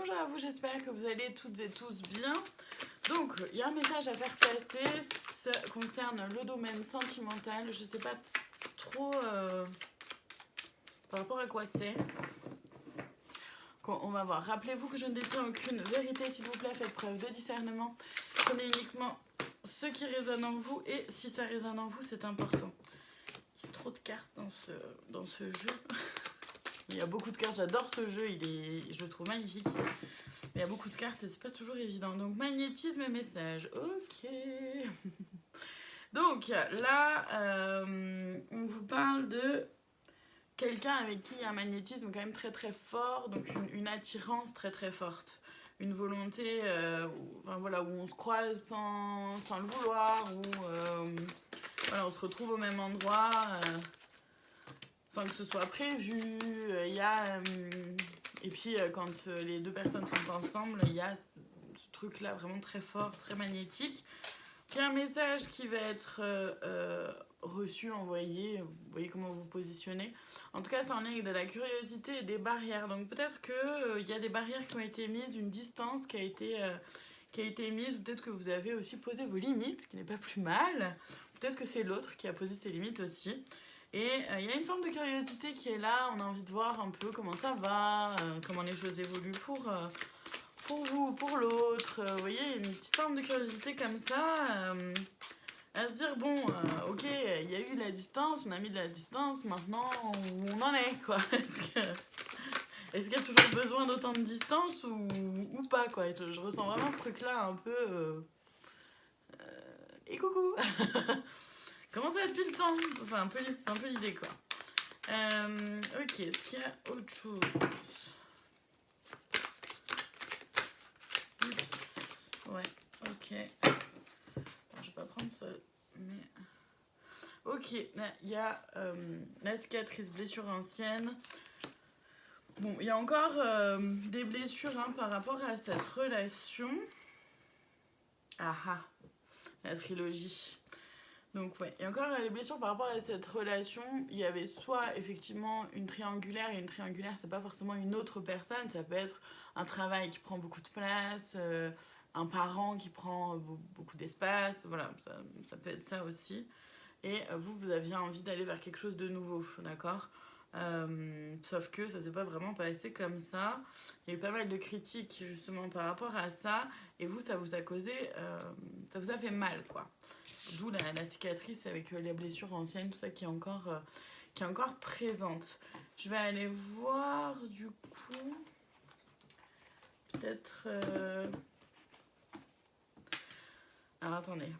Bonjour à vous, j'espère que vous allez toutes et tous bien. Donc, il y a un message à faire passer, ça concerne le domaine sentimental. Je sais pas trop par rapport à quoi c'est. On va voir. Rappelez-vous que je ne détiens aucune vérité, s'il vous plaît, faites preuve de discernement. Prenez uniquement ce qui résonne en vous et si ça résonne en vous, c'est important. Il y a trop de cartes dans ce jeu. Il y a beaucoup de cartes, j'adore ce jeu, je le trouve magnifique. Mais il y a beaucoup de cartes et c'est pas toujours évident. Donc magnétisme et message, ok. Donc là, on vous parle de quelqu'un avec qui il y a un magnétisme quand même très très fort, donc une attirance très très forte. Une volonté enfin, voilà, où on se croise sans le vouloir, où voilà, on se retrouve au même endroit. Sans que ce soit prévu, il y a... et puis quand les deux personnes sont ensemble, il y a ce truc-là vraiment très fort, très magnétique. Il y a un message qui va être reçu, envoyé, vous voyez comment vous positionnez. En tout cas, c'est en lien avec de la curiosité et des barrières. Donc peut-être qu'il y a des barrières qui ont été mises, une distance qui a été mise, ou peut-être que vous avez aussi posé vos limites, ce qui n'est pas plus mal. Peut-être que c'est l'autre qui a posé ses limites aussi. Et il y a une forme de curiosité qui est là, on a envie de voir un peu comment ça va, comment les choses évoluent pour vous, pour l'autre. Vous voyez, une petite forme de curiosité comme ça, à se dire, bon, ok, il y a eu la distance, on a mis de la distance, maintenant où on en est, quoi. Est-ce qu'il y a toujours besoin d'autant de distance ou pas, quoi. Et je ressens vraiment ce truc-là un peu... et coucou. Comment ça va depuis le temps? Enfin, c'est un peu l'idée, quoi. Ok, est-ce qu'il y a autre chose? Oups. Ouais, ok. Alors, je vais pas prendre ça, mais... Ok, là, il y a la cicatrice, blessure ancienne. Bon, il y a encore des blessures hein, par rapport à cette relation. Ah ah, la trilogie. Donc ouais, et encore les blessures par rapport à cette relation, il y avait soit effectivement une triangulaire, et une triangulaire c'est pas forcément une autre personne, ça peut être un travail qui prend beaucoup de place, un parent qui prend beaucoup d'espace, voilà, ça peut être ça aussi. Et vous aviez envie d'aller vers quelque chose de nouveau, d'accord ? Sauf que ça s'est pas vraiment passé comme ça. Il y a eu pas mal de critiques justement par rapport à ça, et vous, ça vous a causé, ça vous a fait mal, quoi. D'où la cicatrice avec les blessures anciennes, tout ça qui est encore présente. Je vais aller voir du coup, peut-être... Alors attendez.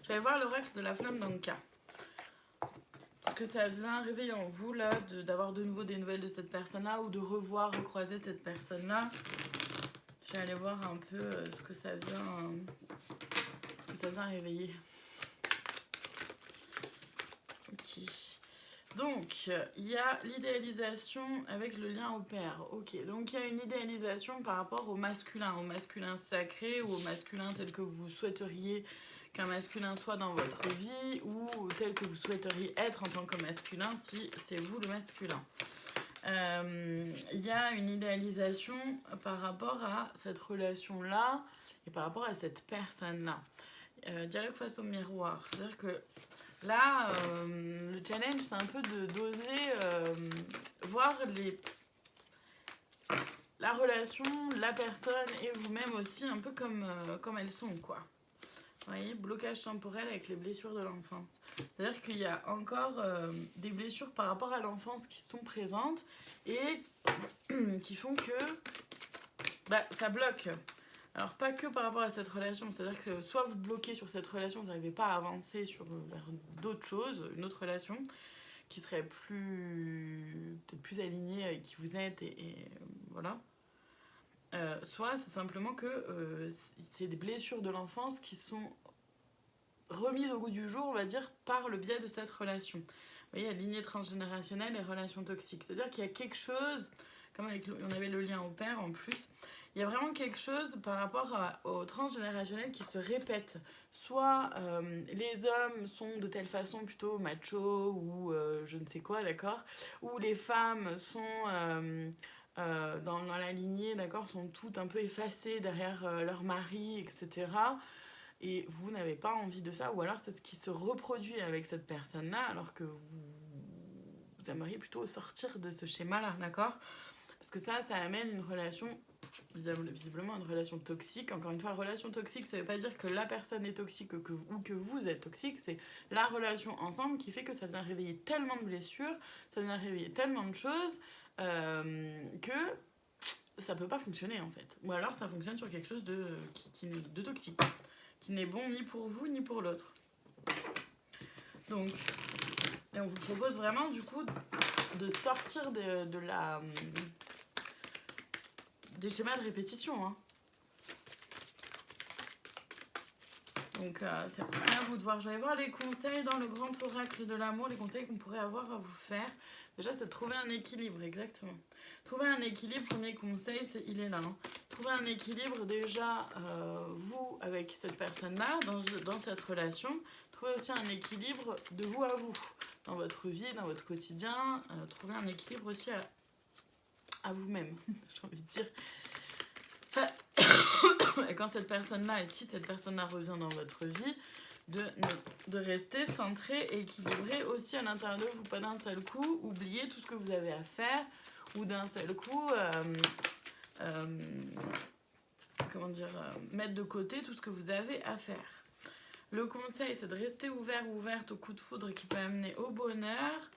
Je vais aller voir l'oracle de la flamme d'Anka. Parce que ça vient réveiller en vous là, d'avoir de nouveau des nouvelles de cette personne-là, ou de recroiser cette personne-là. Je vais aller voir un peu ce que ça vient réveiller. Ok. Donc, il y a l'idéalisation avec le lien au père. Ok, donc il y a une idéalisation par rapport au masculin sacré, ou au masculin tel que vous souhaiteriez qu'un masculin soit dans votre vie, ou tel que vous souhaiteriez être en tant que masculin, si c'est vous le masculin. Il y a une idéalisation par rapport à cette relation-là et par rapport à cette personne-là. Dialogue face au miroir. C'est-à-dire que là, le challenge, c'est un peu d'oser voir la relation, la personne et vous-même aussi un peu comme elles sont, quoi. Vous voyez, blocage temporel avec les blessures de l'enfance. C'est-à-dire qu'il y a encore des blessures par rapport à l'enfance qui sont présentes et qui font que ça bloque. Alors pas que par rapport à cette relation, c'est-à-dire que soit vous bloquez sur cette relation, vous n'arrivez pas à avancer vers d'autres choses, une autre relation qui serait peut-être plus alignée avec qui vous êtes et voilà. Soit c'est simplement que c'est des blessures de l'enfance qui sont remises au goût du jour, on va dire, par le biais de cette relation. Vous voyez, il y a lignée transgénérationnelle et relations toxiques. C'est-à-dire qu'il y a quelque chose, comme on avait le lien au père en plus, il y a vraiment quelque chose par rapport au transgénérationnel qui se répète. Soit les hommes sont de telle façon plutôt macho ou je ne sais quoi, d'accord, ou les femmes sont dans la lignée, d'accord, sont toutes un peu effacées derrière leur mari, etc. Et vous n'avez pas envie de ça, ou alors c'est ce qui se reproduit avec cette personne-là, alors que vous aimeriez plutôt sortir de ce schéma-là, d'accord? Parce que ça amène une relation, visiblement une relation toxique. Encore une fois, relation toxique, ça veut pas dire que la personne est toxique ou que vous êtes toxique, c'est la relation ensemble qui fait que ça vient réveiller tellement de blessures, ça vient réveiller tellement de choses que ça peut pas fonctionner en fait. Ou alors ça fonctionne sur quelque chose de toxique, qui n'est bon ni pour vous ni pour l'autre. Donc, et on vous propose vraiment du coup de sortir des schémas de répétition. Hein. Donc, c'est à vous de voir. Je vais voir les conseils dans le grand oracle de l'amour, les conseils qu'on pourrait avoir à vous faire. Déjà, c'est de trouver un équilibre, exactement. Trouver un équilibre, premier conseil, il est là. Hein. Trouver un équilibre, déjà, vous, avec cette personne-là, dans cette relation. Trouver aussi un équilibre de vous à vous, dans votre vie, dans votre quotidien. Trouver un équilibre aussi à vous-même, j'ai envie de dire. Et quand cette personne-là, et si cette personne-là revient dans votre vie, de rester centré et équilibré aussi à l'intérieur de vous. Pas d'un seul coup oublier tout ce que vous avez à faire, ou d'un seul coup mettre de côté tout ce que vous avez à faire. Le conseil, c'est de rester ouvert ou ouverte au coup de foudre qui peut amener au bonheur,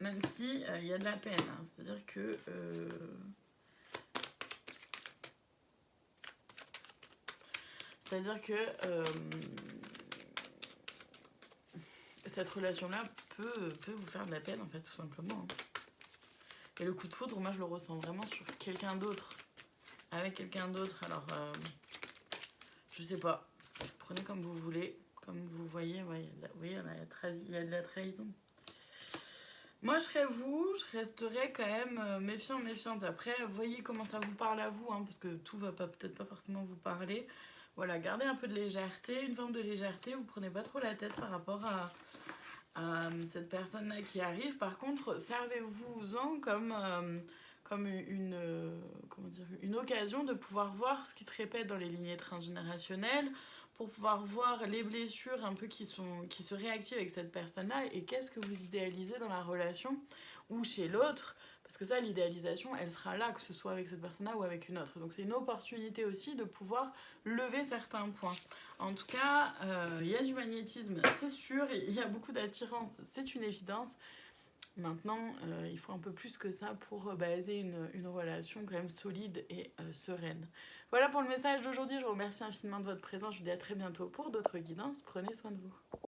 même si y a de la peine. Hein. C'est-à-dire que cette relation-là peut vous faire de la peine, en fait, tout simplement. Et le coup de foudre, moi, je le ressens vraiment sur quelqu'un d'autre. Avec quelqu'un d'autre. Alors, je sais pas. Prenez comme vous voulez. Comme vous voyez, ouais, il y a de la trahison. Moi, je serais vous, je resterais quand même méfiante. Après, voyez comment ça vous parle à vous, hein, parce que tout va peut-être pas forcément vous parler. Voilà, gardez un peu de légèreté, une forme de légèreté, vous prenez pas trop la tête par rapport à cette personne-là qui arrive. Par contre, servez-vous-en comme une occasion de pouvoir voir ce qui se répète dans les lignées transgénérationnelles, pour pouvoir voir les blessures un peu qui se réactivent avec cette personne-là et qu'est-ce que vous idéalisez dans la relation ou chez l'autre. Parce que ça, l'idéalisation, elle sera là, que ce soit avec cette personne-là ou avec une autre. Donc c'est une opportunité aussi de pouvoir lever certains points. En tout cas, il y a du magnétisme, c'est sûr, il y a beaucoup d'attirance, c'est une évidence. Maintenant, il faut un peu plus que ça pour baser une relation quand même solide et sereine. Voilà pour le message d'aujourd'hui. Je vous remercie infiniment de votre présence. Je vous dis à très bientôt pour d'autres guidances. Prenez soin de vous.